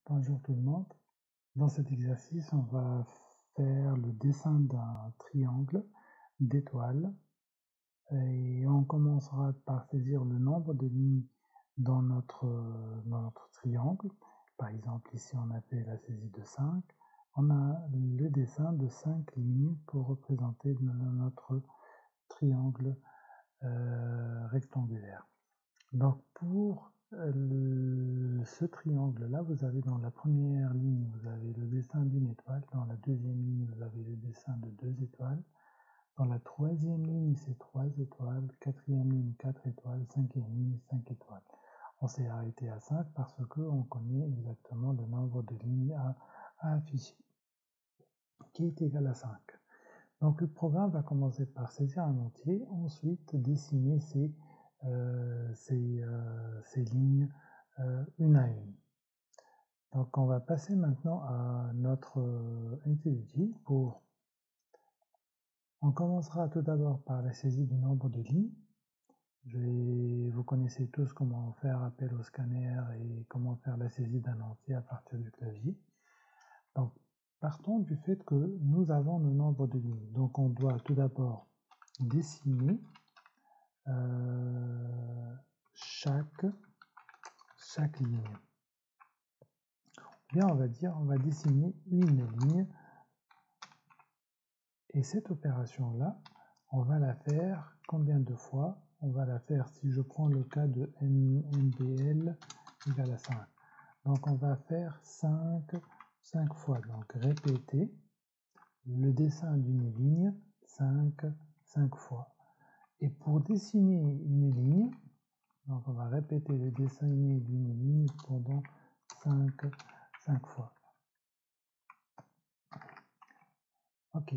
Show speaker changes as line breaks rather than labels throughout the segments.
Bonjour tout le monde. Dans cet exercice, on va faire le dessin d'un triangle d'étoiles et on commencera par saisir le nombre de lignes dans notre triangle. Par exemple, ici on a fait la saisie de 5. On a le dessin de 5 lignes pour représenter notre triangle rectangulaire. Donc pour ce triangle-là, vous avez dans la première ligne, vous avez le dessin d'une étoile. Dans la deuxième ligne, vous avez le dessin de 2 étoiles. Dans la troisième ligne, c'est 3 étoiles. Quatrième ligne, 4 étoiles. Cinquième ligne, 5 étoiles. On s'est arrêté à 5 parce qu'on connaît exactement le nombre de lignes à afficher, qui est égal à 5. Donc le programme va commencer par saisir un entier, ensuite dessiner ces lignes une à une. Donc on va passer maintenant à notre IntelliJ. On commencera tout d'abord par la saisie du nombre de lignes. Vous connaissez tous comment faire appel au scanner et comment faire la saisie d'un entier à partir du clavier. Donc partons du fait que nous avons le nombre de lignes. Donc on doit tout d'abord dessiner chaque ligne. Bien, on va dessiner une ligne. Et cette opération-là, on va la faire combien de fois? On va la faire, si je prends le cas de NBL égale à 5. Donc on va faire 5 fois. Donc répéter le dessin d'une ligne 5 fois. Et pour dessiner une ligne, donc on va répéter le dessin d'une ligne pendant 5 fois. Ok.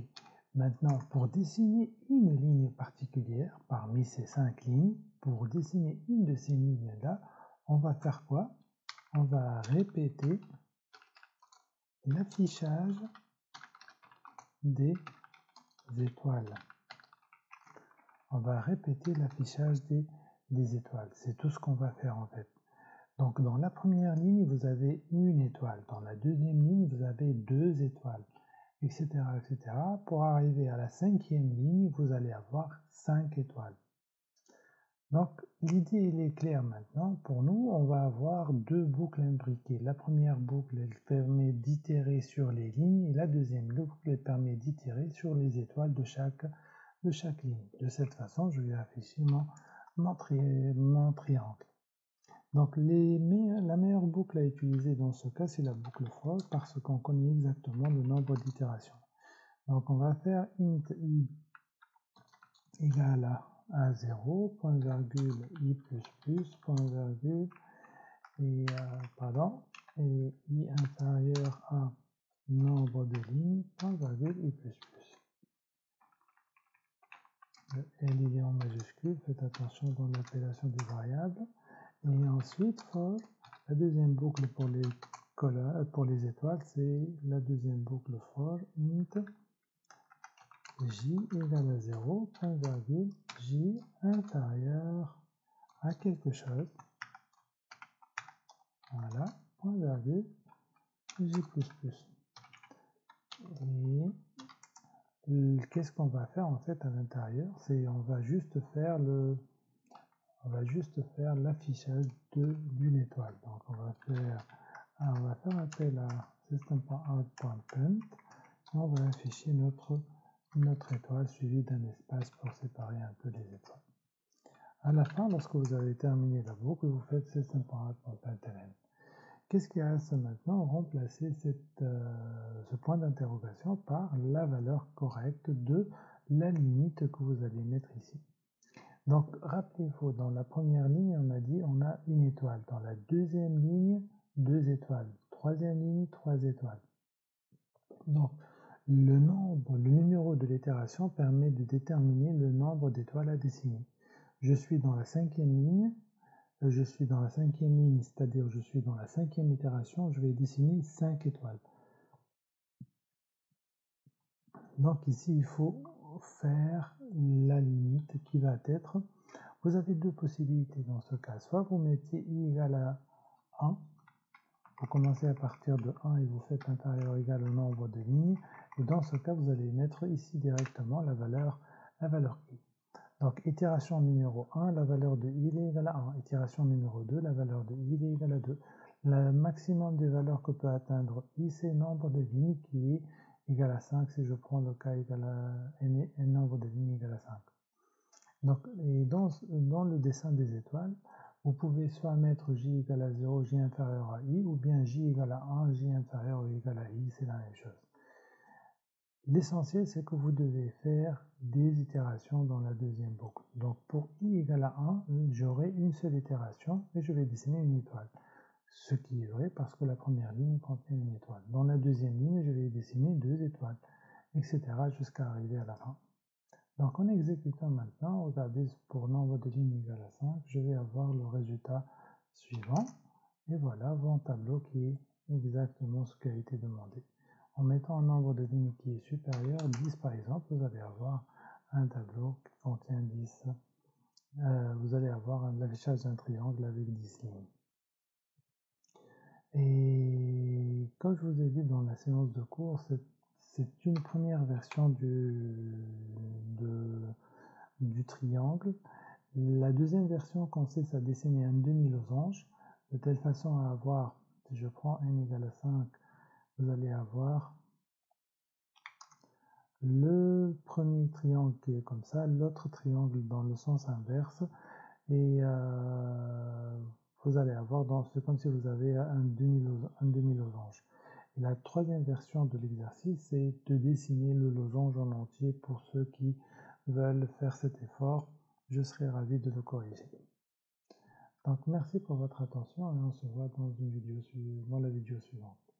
Maintenant, pour dessiner une ligne particulière parmi ces 5 lignes, pour dessiner une de ces lignes-là, on va faire quoi? On va répéter l'affichage des étoiles. On va répéter l'affichage des étoiles. C'est tout ce qu'on va faire en fait. Donc dans la première ligne, vous avez une étoile. Dans la deuxième ligne, vous avez 2 étoiles, etc., etc. Pour arriver à la cinquième ligne, vous allez avoir 5 étoiles. Donc l'idée elle est claire maintenant. Pour nous, on va avoir 2 boucles imbriquées. La première boucle, elle permet d'itérer sur les lignes et la deuxième boucle, elle permet d'itérer sur les étoiles de chaque ligne. De cette façon, je vais afficher mon triangle. Donc la meilleure boucle à utiliser dans ce cas, c'est la boucle for parce qu'on connaît exactement le nombre d'itérations. Donc on va faire int i égale à 0, point virgule i plus, point virgule et i inférieur à nombre de lignes, point virgule i plus. Le L il est en majuscule, faites attention dans l'appellation des variables. Et ensuite, for, la deuxième boucle pour les étoiles, c'est la deuxième boucle for int j égale à 0, point virgule, j inférieur à quelque chose. Voilà, point virgule, j plus plus. Et qu'est-ce qu'on va faire en fait à l'intérieur? C'est on va juste faire l'affichage d'une étoile. Donc on va faire appel à system.out.print et on va afficher notre étoile suivie d'un espace pour séparer un peu les étoiles. À la fin, lorsque vous avez terminé la boucle, vous faites system.out.println. Qu'est-ce qui reste maintenant? Remplacer ce point d'interrogation par la valeur correcte de la limite que vous allez mettre ici. Donc, rappelez-vous, dans la première ligne, on a dit on a une étoile. Dans la deuxième ligne, 2 étoiles. Troisième ligne, 3 étoiles. Donc, le numéro de l'itération permet de déterminer le nombre d'étoiles à dessiner. Je suis dans la cinquième ligne, c'est-à-dire je suis dans la cinquième itération, je vais dessiner 5 étoiles. Donc ici, il faut faire la limite qui va être, vous avez 2 possibilités dans ce cas, soit vous mettez i égale à 1, vous commencez à partir de 1 et vous faites inférieur ou égal au nombre de lignes. Et dans ce cas, vous allez mettre ici directement la valeur i. Donc, itération numéro 1, la valeur de i est égale à 1. Itération numéro 2, la valeur de i est égale à 2. Le maximum des valeurs que peut atteindre i, c'est nombre de lignes qui est égal à 5 si je prends le cas égal à n, nombre de lignes égal à 5. Donc, et dans le dessin des étoiles, vous pouvez soit mettre j égale à 0, j inférieur à i, ou bien j égale à 1, j inférieur ou égal à i, c'est la même chose. L'essentiel, c'est que vous devez faire des itérations dans la deuxième boucle. Donc, pour i égale à 1, j'aurai une seule itération et je vais dessiner une étoile. Ce qui est vrai parce que la première ligne contient une étoile. Dans la deuxième ligne, je vais dessiner 2 étoiles, etc. jusqu'à arriver à la fin. Donc, en exécutant maintenant, regardez, pour nombre de lignes égal à 5, je vais avoir le résultat suivant. Et voilà mon tableau qui est exactement ce qui a été demandé. En mettant un nombre de lignes qui est supérieur, 10 par exemple, vous allez avoir un tableau qui contient 10. Vous allez avoir l'affichage d'un triangle avec 10 lignes. Et comme je vous ai dit dans la séance de cours, c'est une première version du triangle. La deuxième version consiste à dessiner un demi-losange de telle façon à avoir, si je prends n égale à 5, vous allez avoir le premier triangle qui est comme ça, l'autre triangle dans le sens inverse, et vous allez avoir, c'est comme si vous avez un demi-losange. Et la troisième version de l'exercice, c'est de dessiner le losange en entier. Pour ceux qui veulent faire cet effort, je serai ravi de le corriger. Donc merci pour votre attention et on se voit dans la vidéo suivante.